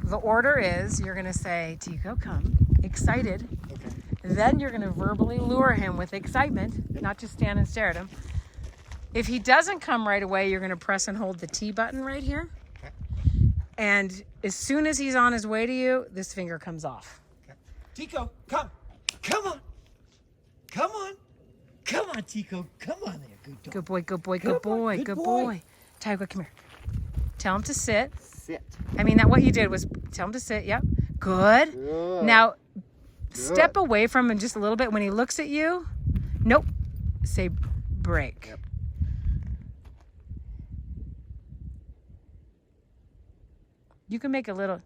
the order is you're going to say, Tico, come, excited. Okay. Then you're going to verbally lure him with excitement, not just stand and stare at him. If he doesn't come right away, you're going to press and hold the T button right here. Okay. And as soon as he's on his way to you, this finger comes off. Okay. Tico, come. Come on. Come on. Come on, Tico. Come on there. Good dog. Good boy, good boy, good boy, good boy. Tico, come here. Tell him to sit. Sit. I mean, that what you did was tell him to sit. Yep. Good. Good. Now, step away from him just a little bit. When he looks at you, nope. Say break. Yep. You can make a little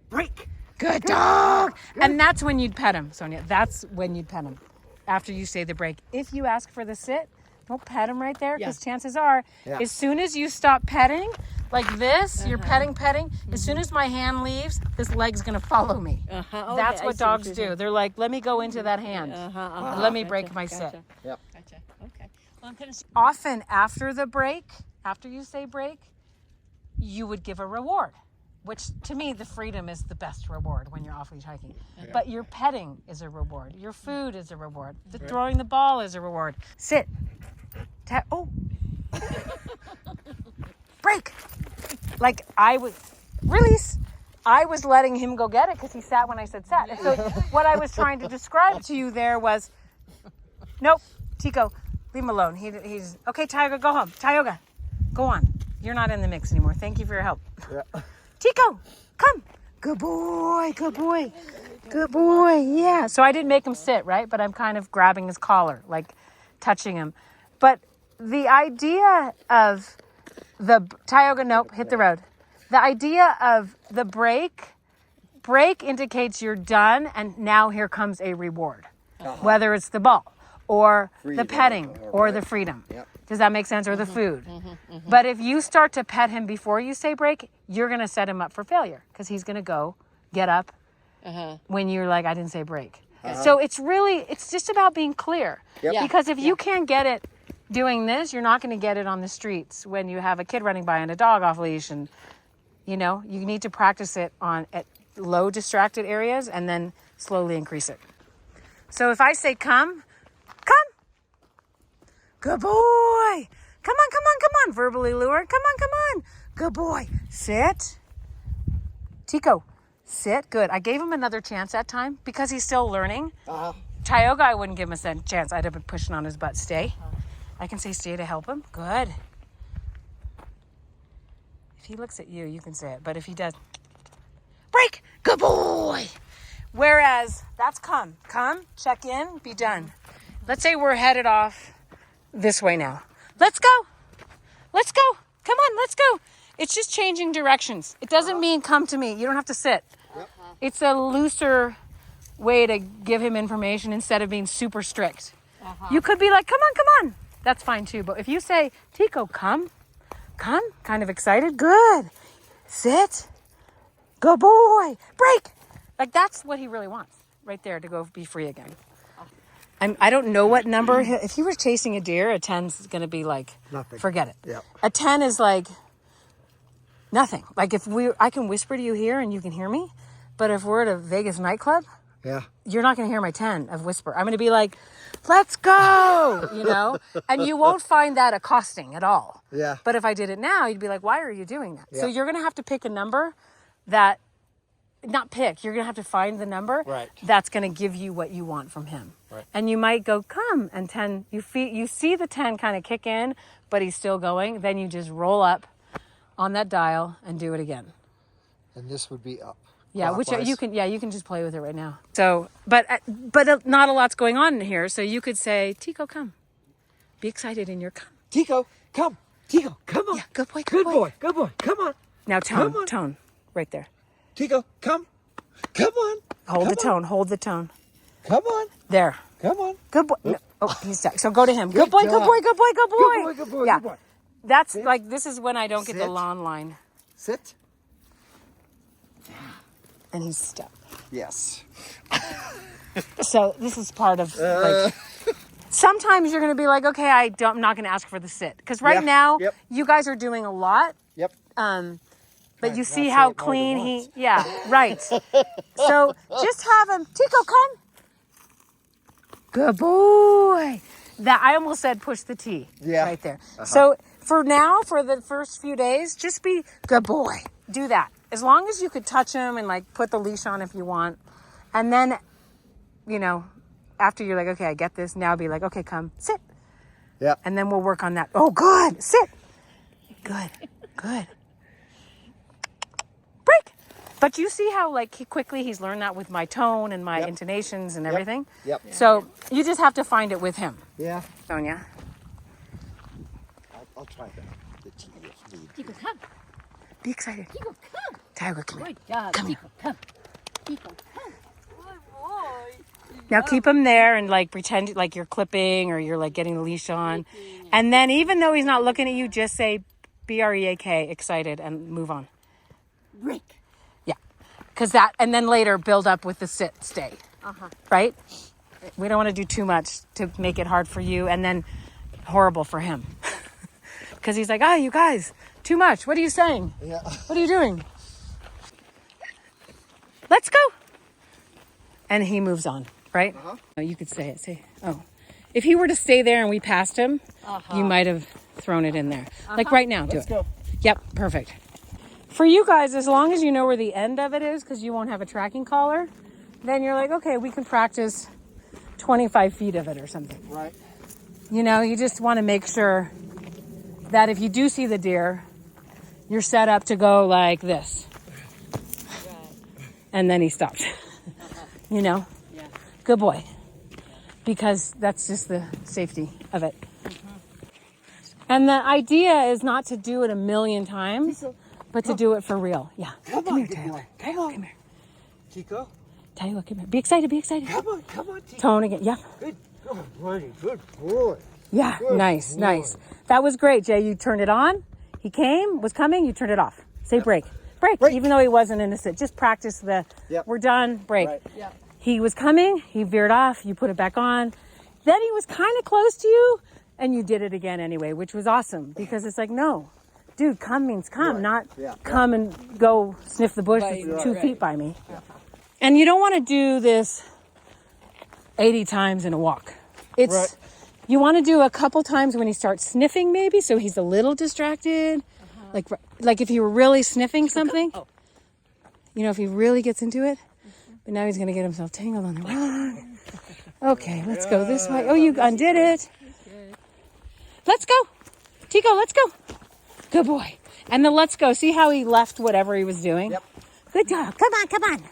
Break. good dog. And that's when you'd pet him, Sonia. That's when you'd pet him. After you say the break. If you ask for the sit, don't pet him right there because chances are, as soon as you stop petting, like this, you're petting. As soon as my hand leaves, this leg's going to follow me. Okay, That's what dogs do. They're like, let me go into that hand. Let me break my sit. Yep. Gotcha. Okay. Well, I'm gonna. Often after the break, after you say break, you would give a reward. Which, to me, the freedom is the best reward when you're off leash hiking. But your petting is a reward. Your food is a reward. The throwing the ball is a reward. Sit. Oh. Break. Like I was, release. I was letting him go get it because he sat when I said sat. And so what I was trying to describe to you there was, nope, Tico, leave him alone. He's, okay, Tioga, go home. Tioga, go on. You're not in the mix anymore. Thank you for your help. Yeah. Tico, come. Good boy, good boy, good boy. Yeah. So I didn't make him sit, right? But I'm kind of grabbing his collar, like touching him. But the idea of the Tioga, nope, hit the road. The idea of the break indicates you're done, and now here comes a reward, whether it's the ball or the petting or the freedom. Yep. Does that make sense? Or the food. But if you start to pet him before you say break, you're going to set him up for failure because he's going to go get up when you're like, I didn't say break. So it's just about being clear. Yep. Because if you can't get it doing this, you're not going to get it on the streets when you have a kid running by and a dog off leash. And, you know, you need to practice it at low distracted areas and then slowly increase it. So if I say come. Good boy. Come on. Verbally lure. Come on. Good boy. Sit. Tico, sit. Good. I gave him another chance that time because he's still learning. Tioga, I wouldn't give him a chance. I'd have been pushing on his butt. Stay. I can say stay to help him. Good. If he looks at you, you can say it. But if he does, break. Good boy. Whereas that's come. Come, check in, be done. Let's say we're headed off this way now. Let's go. Come on, let's go. It's just changing directions. It doesn't mean come to me. You don't have to sit. It's a looser way to give him information instead of being super strict. You could be like, come on. That's fine too. But if you say, Tico, come, kind of excited, good. Sit. Good boy. Break. Like that's what he really wants right there to go be free again. I don't know what number. If he was chasing a deer, a 10's going to be like, Nothing. Forget it. Yep. A 10 is like nothing. Like I can whisper to you here and you can hear me. But if we're at a Vegas nightclub, you're not going to hear my 10 of whisper. I'm going to be like, let's go, you know? And you won't find that accosting at all. Yeah. But if I did it now, you'd be like, why are you doing that? Yeah. So you're going to have to pick a number that, not pick, you're going to have to find the number that's going to give you what you want from him. Right. And you might go, come, and 10, you see the 10 kind of kick in, but he's still going. Then you just roll up on that dial and do it again. And this would be up. Yeah, which you can just play with it right now. So, but not a lot's going on in here. So you could say, Tico, come. Be excited in your come. Tico, come. Tico, come on. Yeah, good boy, good boy. Good boy. Come on. Now tone, right there. Tico, come. Come on. Hold the tone. Come on. There. Come on. Good boy. No. Oh, he's stuck. So go to him. Good boy. Yeah. Good boy. That's Sit. like, this is when I don't get the lawn line. Sit. And he's stuck. Yes. So this is part of like, sometimes you're going to be like, okay, I'm not going to ask for the sit. Because now you guys are doing a lot. Yep. But you see Not how say it more than clean once. yeah, right. So just have him, Tico, come. Good boy. That I almost said push the T right there. So for now, for the first few days, just be good boy. Do that. As long as you could touch him and like put the leash on if you want. And then, you know, after you're like, okay, I get this. Now be like, okay, come, sit. Yeah. And then we'll work on that. Oh, good. Sit. Good. Good. Break. But you see how like he's learned that with my tone and my intonations and everything? Yep. So you just have to find it with him. Yeah. Sonia. I'll try the T if need. Tico, come. Be excited. Tico, come. Tiger, come here. Good job. Come Tico, come. Tico, come. Good boy. Now keep him there and like pretend like you're clipping or you're like getting the leash on. And then even though he's not looking at you, just say BREAK, excited, and move on. Break. Yeah. Because that, and then later build up with the sit, stay. Right? We don't want to do too much to make it hard for you and then horrible for him. Because he's like, oh, you guys, too much. What are you saying? Yeah. What are you doing? Let's go. And he moves on, right? Oh, you could say it. Say, oh. If he were to stay there and we passed him, you might have thrown it in there. Like right now, do it. Let's go. Yep, perfect. For you guys, as long as you know where the end of it is, because you won't have a tracking collar, then you're like, okay, we can practice 25 feet of it or something. Right. You know, you just want to make sure that if you do see the deer, you're set up to go like this. And then he stops. You know? Yeah. Good boy. Because that's just the safety of it. And the idea is not to do it a million times, but to do it for real. Yeah. Come Come on, here, good Tyler. boy. Tyler, Come on. come here. Tico. Tyler, come here. Be excited, be excited. Come on, Tico. Tone again. Yeah. Good. Oh, buddy. Good boy. Yeah. Good Nice, boy. nice. That was great, Jay. You turned it on. He was coming, you turned it off. Say break. Break. Break. Even though he wasn't in a sit. Just practice the, we're done, break. Right. Yeah. He was coming, he veered off, you put it back on. Then he was kind of close to you, and you did it again anyway, which was awesome because it's like, no, dude, come means come, not come and go sniff the bush 2 feet by me. And you don't want to do this 80 times in a walk. It's you want to do a couple times when he starts sniffing, maybe, so he's a little distracted. Like if you were really sniffing something, you know, if he really gets into it. But now he's going to get himself tangled on the rock. Okay, let's go this way. Oh, you undid it. Let's go. Tico, let's go. Good boy. And the let's go. See how he left whatever he was doing? Yep. Good job. Come on, come on.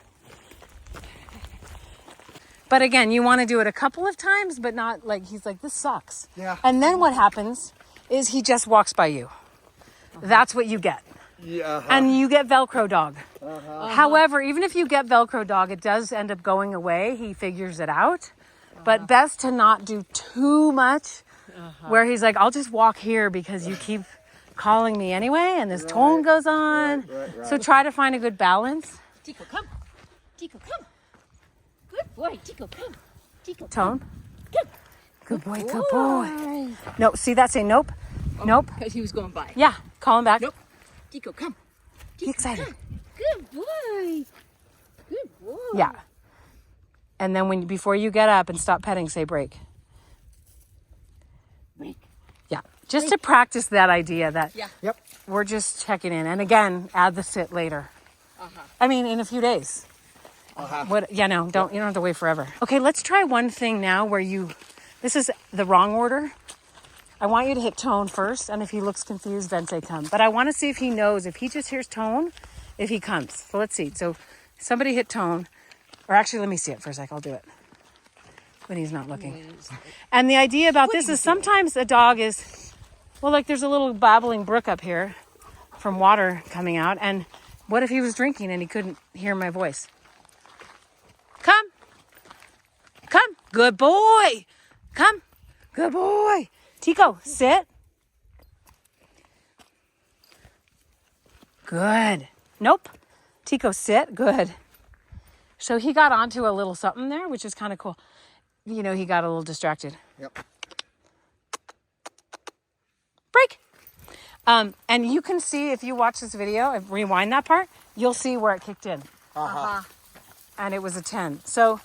But again, you want to do it a couple of times, but not like he's like, this sucks. Yeah. And then what happens is he just walks by you. That's what you get. Yeah. And you get Velcro dog. However, even if you get Velcro dog, it does end up going away. He figures it out. But best to not do too much where he's like, I'll just walk here because you keep calling me anyway. And this tone goes on. Right. So try to find a good balance. Tico, come. Tico, come. Good boy. Tico, come. Tico, Tone. come. Good boy, good boy. No, see that? Say nope. Nope. Because he was going by. Yeah, call him back. Nope. Tico, come. Be excited. Come. Good boy. Good boy. Yeah. And then before you get up and stop petting, say break. Break. Yeah. Just to practice that idea that Yep. we're just checking in. And again, add the sit later. I mean, in a few days. What? Yeah, no, you don't have to wait forever. Okay, let's try one thing now where this is the wrong order. I want you to hit tone first, and if he looks confused, then say come. But I want to see if he knows, if he just hears tone, if he comes. So let's see. So somebody hit tone, or actually, let me see it for a sec. I'll do it when he's not looking. And the idea about this is sometimes a dog is, well, like there's a little babbling brook up here from water coming out, and what if he was drinking and he couldn't hear my voice? Come. Come. Good boy. Come. Good boy. Tico, sit. Good. Nope. Tico, sit. Good. So he got onto a little something there, which is kind of cool. You know, he got a little distracted. Yep. Break. And you can see if you watch this video, rewind that part, you'll see where it kicked in. And it was a 10. So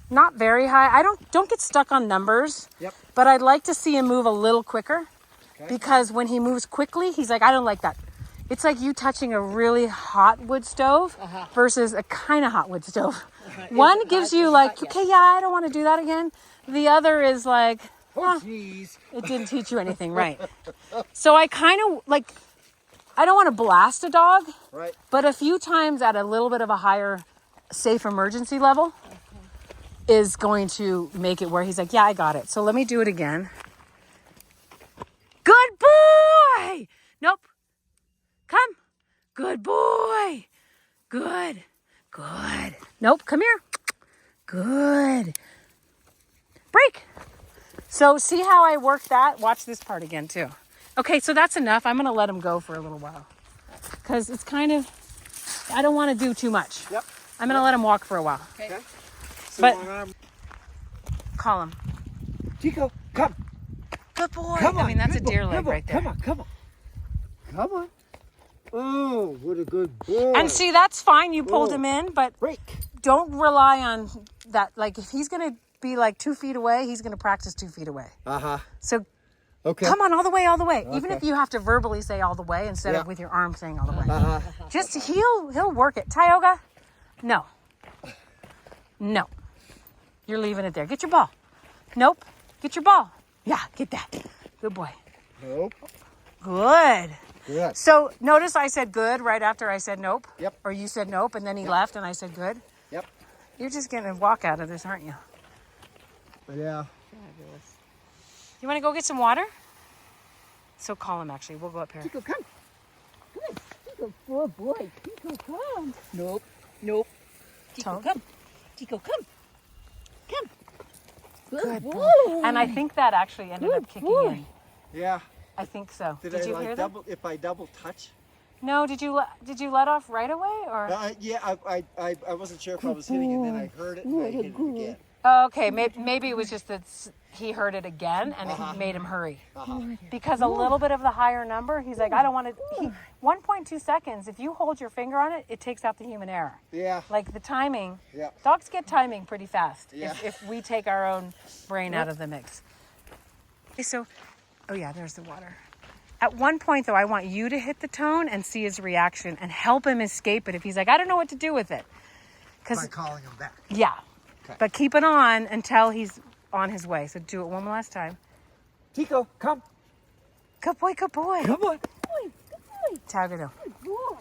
not very high. I don't get stuck on numbers. Yep. But I'd like to see him move a little quicker. Okay. Because when he moves quickly, he's like, I don't like that. It's like you touching a really hot wood stove versus a kind of hot wood stove. One gives you like, okay, yeah, I don't want to do that again. The other is like, Oh, jeez. it didn't teach you anything, right? So I kind of like, I don't want to blast a dog, Right. but a few times at a little bit of a higher safe emergency level is going to make it where he's like, yeah, I got it. So let me do it again. Good boy. Nope. Come. Good boy. Good. Good. Nope. Come here. Good. Break. So see how I work that? Watch this part again too. Okay, so that's enough. I'm going to let him go for a little while. Because it's kind of, I don't want to do too much. Yep. I'm going to let him walk for a while. Okay. So But- long arm. Call him. Tico, come. Good boy. Come on. I mean, that's a good boy. deer leg Come on, right there. Come on, come on. Come on. Oh, what a good boy. And see, that's fine. You pulled Whoa. him in, but Break. don't rely on that. Like, if he's going to be like 2 feet away, he's going to practice 2 feet away. So Okay. come on, all the way, all the way. Even Okay. if you have to verbally say all the way instead Yeah. of with your arm saying all the way. Just he'll work it. Tioga, no. No. You're leaving it there. Get your ball. Nope. Get your ball. Yeah, get that. Good boy. Nope. Good. Good. So notice I said good right after I said nope. Yep. Or you said nope and then he left and I said good. Yep. You're just getting a walk out of this, aren't you? Yeah. You want to go get some water? So call him actually. We'll go up here. Tico, come. Good. Tico, good boy. Tico, come. Nope. Nope. Tico, Tone. come. Tico, come. Come. Good boy. boy. And I think that actually ended up kicking boy. in. Yeah. I think so. Did Did I you like hear double? If I double touch? No, did you let off right away or? Yeah. I wasn't sure if I was hitting, and then I heard it, and I hit it again. Oh, okay, maybe it was just that he heard it again and it made him hurry. Because a little bit of the higher number, he's like, I don't want to. 1.2 seconds. If you hold your finger on it, it takes out the human error. Yeah. Like the timing. Yeah. Dogs get timing pretty fast Yeah. if we take our own brain out of the mix. Okay, so, oh yeah, there's the water. At one point, though, I want you to hit the tone and see his reaction and help him escape it if he's like, I don't know what to do with it. By calling him back. Yeah. Okay. But keep it on until he's on his way. So do it one last time. Tico, come. Good boy, good boy. Come on. Tiger, no. Good boy.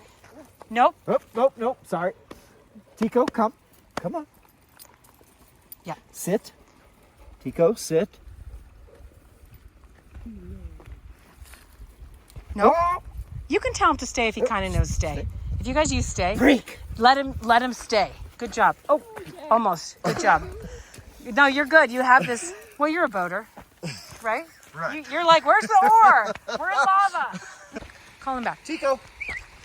Nope. Nope. Sorry. Tico, come. Come on. Yeah. Sit. Tico, sit. Nope. Oh! You can tell him to stay if he kind of knows stay. If you guys use stay, Break. let him stay. Good job. Oh, almost. Good job. No, you're good. You have this. Well, you're a boater, right? Right. You're like, where's the oar? We're in lava. Call him back. Tico,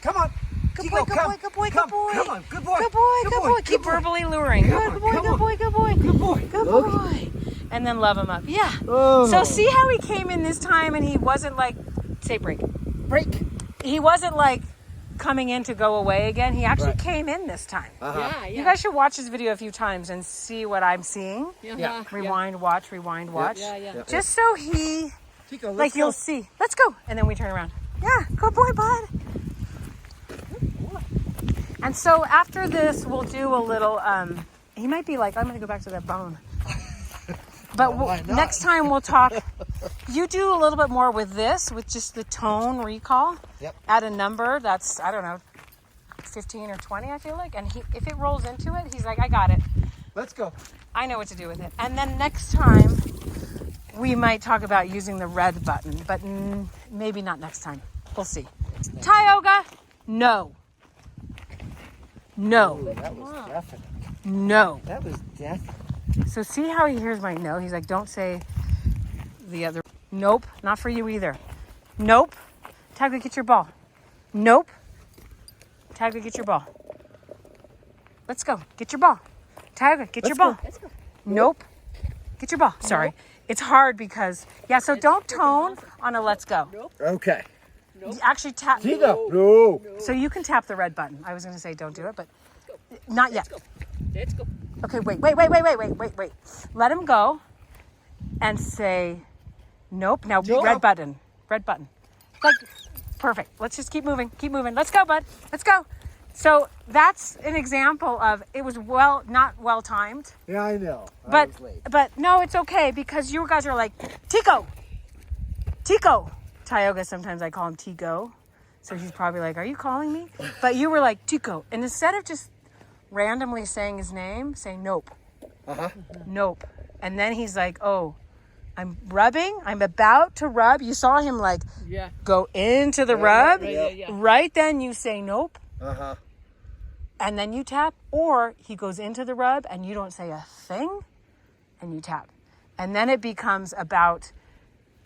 come on. Good Tico, boy, good come. boy, good boy, Come. good boy. Come on, good boy. Good boy, good boy. Good Keep boy. verbally luring. Come Good on, boy, come good on. boy, good boy. Good boy. Good Okay. boy. And then love him up. Yeah. Oh. So see how he came in this time and he wasn't like, say break. Break. He wasn't like coming in to go away again. He actually Right. came in this time. Yeah. You guys should watch this video a few times and see what I'm seeing. Yeah. Rewind, watch, rewind, watch. Yeah. Just so he, Tico, let's like go. you'll see. Let's go. And then we turn around. Yeah, good boy, bud. And so after this, we'll do a little, he might be like, I'm going to go back to that bone. But why not? next time we'll talk. You do a little bit more with this, with just the tone recall. Yep. At a number that's, I don't know, 15 or 20, I feel like. And if it rolls into it, he's like, I got it. Let's go. I know what to do with it. And then next time, we might talk about using the red button, but maybe not next time. We'll see. Tioga, no. No. That was definite. No. That was definite. So see how he hears my no? He's like, don't say the other. Nope, not for you either. Nope. Tiger, get your ball. Nope. Tiger, get your ball. Let's go. Get your ball. Tiger, get your ball. Let's go. Nope. Get your ball. Sorry. It's hard because, yeah, so don't tone on a let's go. Okay. Actually tap. Tico. No. So you can tap the red button. I was going to say don't do it, but not yet. Let's go. Okay, wait. Let him go and say nope. Now red button. Like, perfect. Let's just keep moving. Let's go, bud. Let's go. So that's an example of it was not well timed. Yeah, I know. But no, it's okay because you guys are like, Tico. Tioga, sometimes I call him Tico. So he's probably like, are you calling me? But you were like, Tico. And instead of just randomly saying his name, say nope. Nope. And then he's like, oh, I'm rubbing. I'm about to rub. You saw him like go into the rub. Right then you say nope. And then you tap, or he goes into the rub and you don't say a thing and you tap. And then it becomes about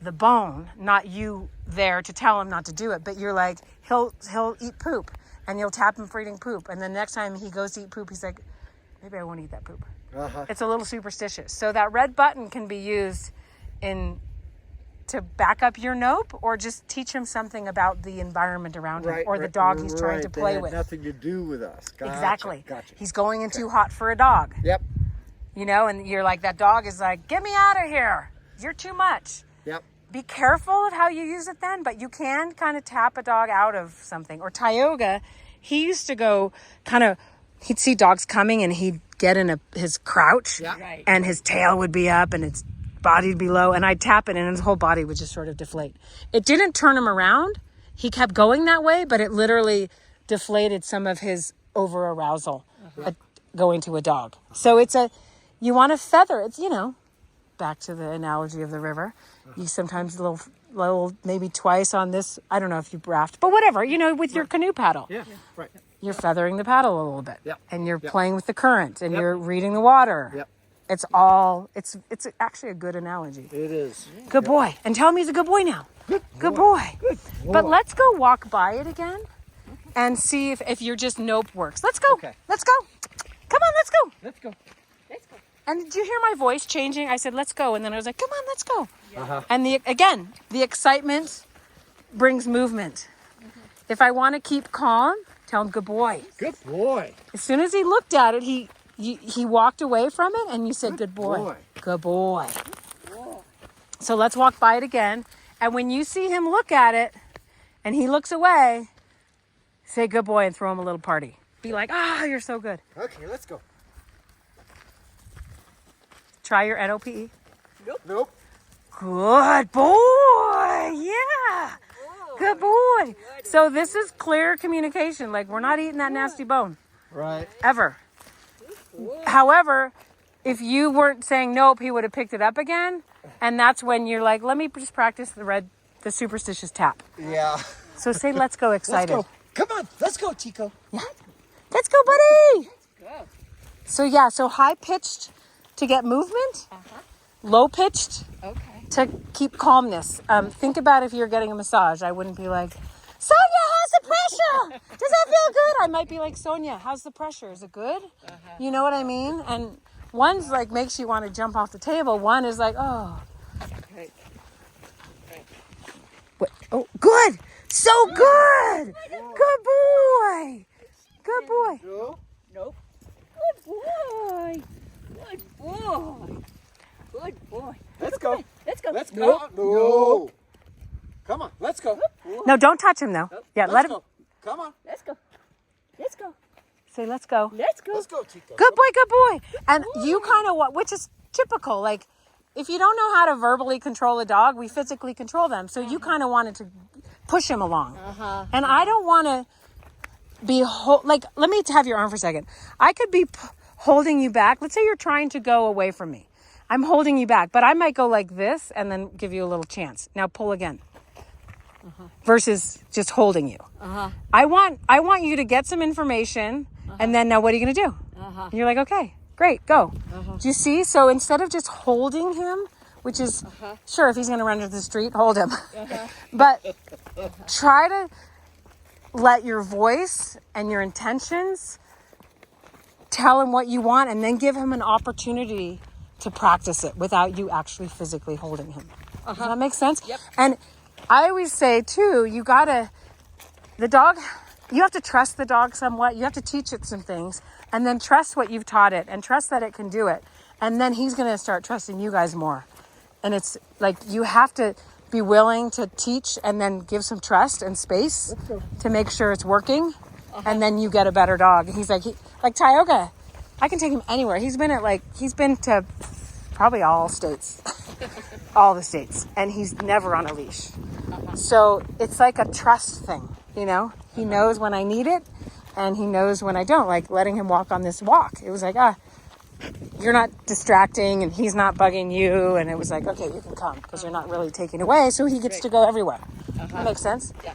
the bone, not you there to tell him not to do it, but you're like, he'll eat poop and you'll tap him for eating poop. And the next time he goes to eat poop, he's like, maybe I won't eat that poop. It's a little superstitious. So that red button can be used to back up your nope, or just teach him something about the environment around him, or the dog he's trying to play with. Nothing to do with us. Exactly. Gotcha. He's going in too hot for a dog. Yep. You know, and you're like, that dog is like, get me out of here. You're too much. Yep. Be careful of how you use it then, but you can kind of tap a dog out of something. Or Tioga, he used to go he'd see dogs coming and he'd get in his crouch, and his tail would be up and his body would be low, and I'd tap it and his whole body would just sort of deflate. It didn't turn him around. He kept going that way, but it literally deflated some of his over arousal going to a dog. So you want to feather. It's, back to the analogy of the river. You sometimes little, maybe twice on this. I don't know if you raft, but whatever, with your canoe paddle. Yeah, right. You're feathering the paddle a little bit. Yep. And you're playing with the current, and you're reading the water. Yep. It's actually a good analogy. It is. Good boy. And tell me he's a good boy now. Good boy. But let's go walk by it again and see if your just nope works. Let's go. Okay. Let's go. Come on, let's go. Let's go. And did you hear my voice changing? I said, let's go. And then I was like, come on, let's go. And the excitement brings movement. If I want to keep calm, tell him good boy. Good boy. As soon as he looked at it, he walked away from it, and you said, good boy. Good boy. So let's walk by it again. And when you see him look at it and he looks away, say good boy and throw him a little party. Be like, you're so good. Okay, let's go. Try your NOPE. Nope. Good boy. Yeah. Good boy. So this is clear communication. Like, we're not eating that nasty bone. Right. Ever. However, if you weren't saying nope, he would have picked it up again. And that's when you're like, let me just practice the superstitious tap. Yeah. So say, let's go excited. Let's go. Come on. Let's go, Tico. Yeah. Let's go, buddy. Let's go. So high-pitched to get movement. Low-pitched to keep calmness. Think about if you're getting a massage. I wouldn't be like, Sonia, how's the pressure? Does that feel good? I might be like, Sonia, how's the pressure? Is it good? You know what I mean? And one's like makes you want to jump off the table. One is like, oh. Right. What? Oh, good. So good. Good boy. Good boy. No. Nope. Good boy. Good boy. Good boy. Let's go. Let's go. Let's go. No. Come on. Let's go. No, don't touch him though. Yeah, let him. Go. Come on. Let's go. Let's go. Say, let's go. Let's go. Let's go, Tico. Good boy, good boy. And you kind of which is typical. Like, if you don't know how to verbally control a dog, we physically control them. So you kind of wanted to push him along. And I don't want to be, let me have your arm for a second. I could be holding you back. Let's say you're trying to go away from me. I'm holding you back, but I might go like this and then give you a little chance. Now pull again. Versus just holding you. I want you to get some information, and then now what are you going to do? And you're like, okay, great, go. Do you see? So instead of just holding him, which is, sure, if he's going to run into the street, hold him. But try to let your voice and your intentions tell him what you want, and then give him an opportunity to practice it without you actually physically holding him. Does that make sense? Yep. And I always say too, the dog, you have to trust the dog somewhat. You have to teach it some things and then trust what you've taught it and trust that it can do it. And then he's going to start trusting you guys more. And it's like, you have to be willing to teach and then give some trust and space to make sure it's working. And then you get a better dog. He's like Tioga, I can take him anywhere. He's been to probably all states, all the states, and he's never on a leash. So it's like a trust thing, you know? He knows when I need it and he knows when I don't, like letting him walk on this walk. It was like, you're not distracting and he's not bugging you. And it was like, okay, you can come because you're not really taking away. So he gets to go everywhere. That makes sense? Yeah.